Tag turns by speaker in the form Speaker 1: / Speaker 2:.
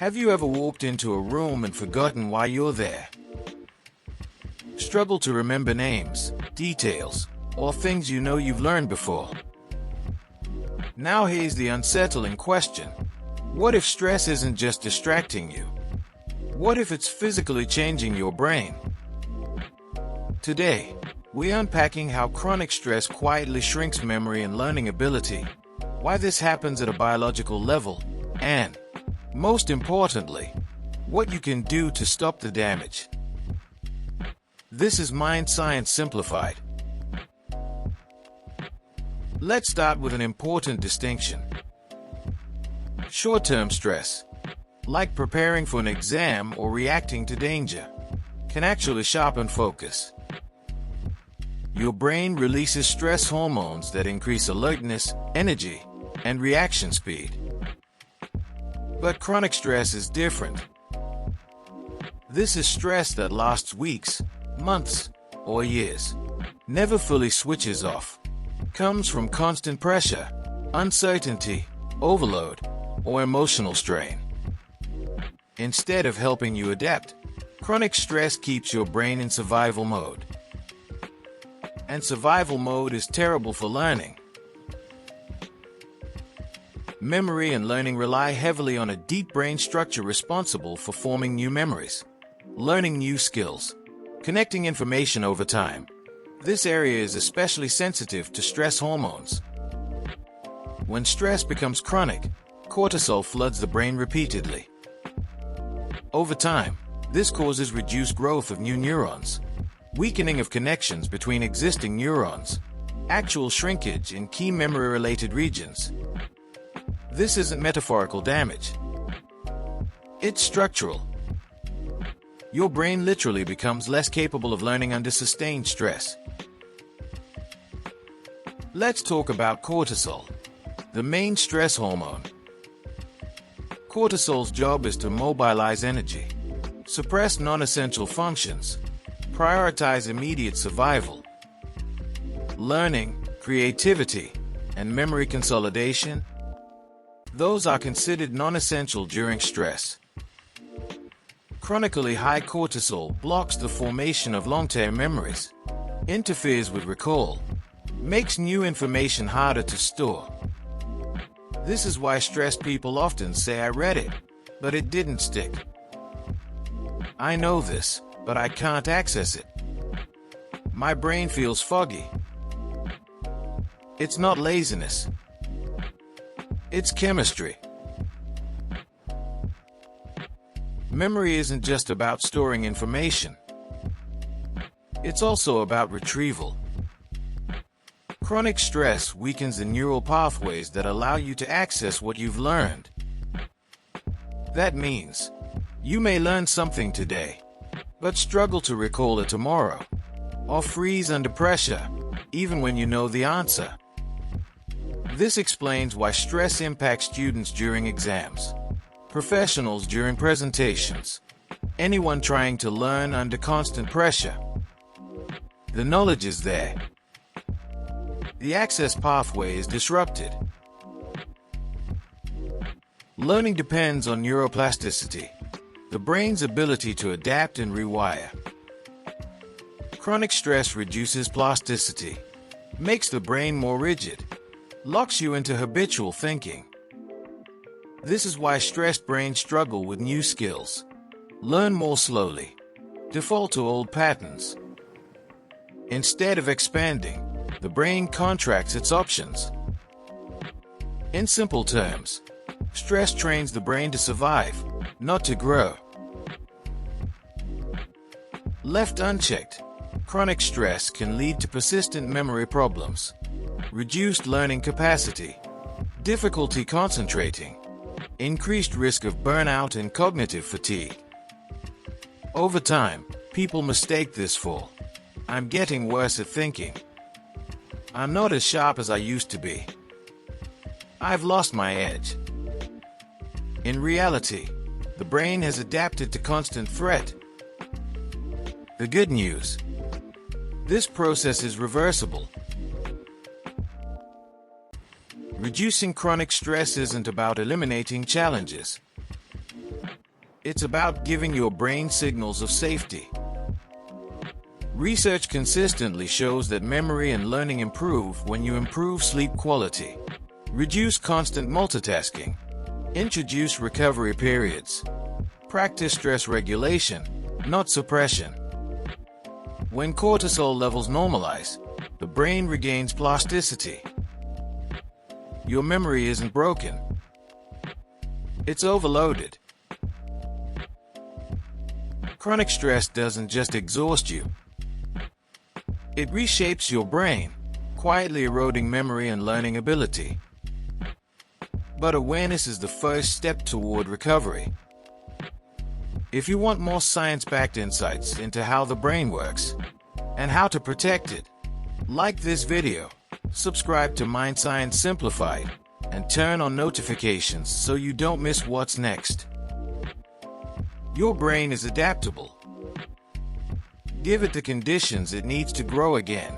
Speaker 1: Have you ever walked into a room and forgotten why you're there? Struggle to remember names, details, or things you know you've learned before? Now here's the unsettling question. What if stress isn't just distracting you? What if it's physically changing your brain? Today, we're unpacking how chronic stress quietly shrinks memory and learning ability, why this happens at a biological level, and, most importantly, what you can do to stop the damage. This is Mind Science Simplified. Let's start with an important distinction. Short-term stress, like preparing for an exam or reacting to danger, can actually sharpen focus. Your brain releases stress hormones that increase alertness, energy, and reaction speed. But chronic stress is different. This is stress that lasts weeks, months, or years, never fully switches off, comes from constant pressure, uncertainty, overload, or emotional strain. Instead of helping you adapt, chronic stress keeps your brain in survival mode. And survival mode is terrible for learning. Memory and learning rely heavily on a deep brain structure responsible for forming new memories, learning new skills, connecting information over time. This area is especially sensitive to stress hormones. When stress becomes chronic, cortisol floods the brain repeatedly. Over time, this causes reduced growth of new neurons, weakening of connections between existing neurons, actual shrinkage in key memory-related regions. This isn't metaphorical damage. It's structural. Your brain literally becomes less capable of learning under sustained stress. Let's talk about cortisol, the main stress hormone. Cortisol's job is to mobilize energy, suppress non-essential functions, prioritize immediate survival. Learning, creativity, and memory consolidation, those are considered non-essential during stress. Chronically high cortisol blocks the formation of long-term memories, interferes with recall, makes new information harder to store. This is why stressed people often say, "I read it, but it didn't stick. I know this, but I can't access it. My brain feels foggy." It's not laziness. It's chemistry. Memory isn't just about storing information. It's also about retrieval. Chronic stress weakens the neural pathways that allow you to access what you've learned. That means you may learn something today, but struggle to recall it tomorrow, or freeze under pressure, even when you know the answer. This explains why stress impacts students during exams, professionals during presentations, anyone trying to learn under constant pressure. The knowledge is there. The access pathway is disrupted. Learning depends on neuroplasticity, the brain's ability to adapt and rewire. Chronic stress reduces plasticity, makes the brain more rigid, locks you into habitual thinking. This is why stressed brains struggle with new skills, learn more slowly, default to old patterns. Instead of expanding, the brain contracts its options. In simple terms, stress trains the brain to survive, not to grow. Left unchecked, chronic stress can lead to persistent memory problems, reduced learning capacity, difficulty concentrating, increased risk of burnout and cognitive fatigue. Over time, people mistake this for, "I'm getting worse at thinking. I'm not as sharp as I used to be. I've lost my edge." In reality, the brain has adapted to constant threat. The good news: this process is reversible. Reducing chronic stress isn't about eliminating challenges. It's about giving your brain signals of safety. Research consistently shows that memory and learning improve when you improve sleep quality, reduce constant multitasking, introduce recovery periods, practice stress regulation, not suppression. When cortisol levels normalize, the brain regains plasticity. Your memory isn't broken. It's overloaded. Chronic stress doesn't just exhaust you. It reshapes your brain, quietly eroding memory and learning ability. But awareness is the first step toward recovery. If you want more science-backed insights into how the brain works and how to protect it, like this video, subscribe to Mind Science Simplified, and turn on notifications so you don't miss what's next. Your brain is adaptable. Give it the conditions it needs to grow again.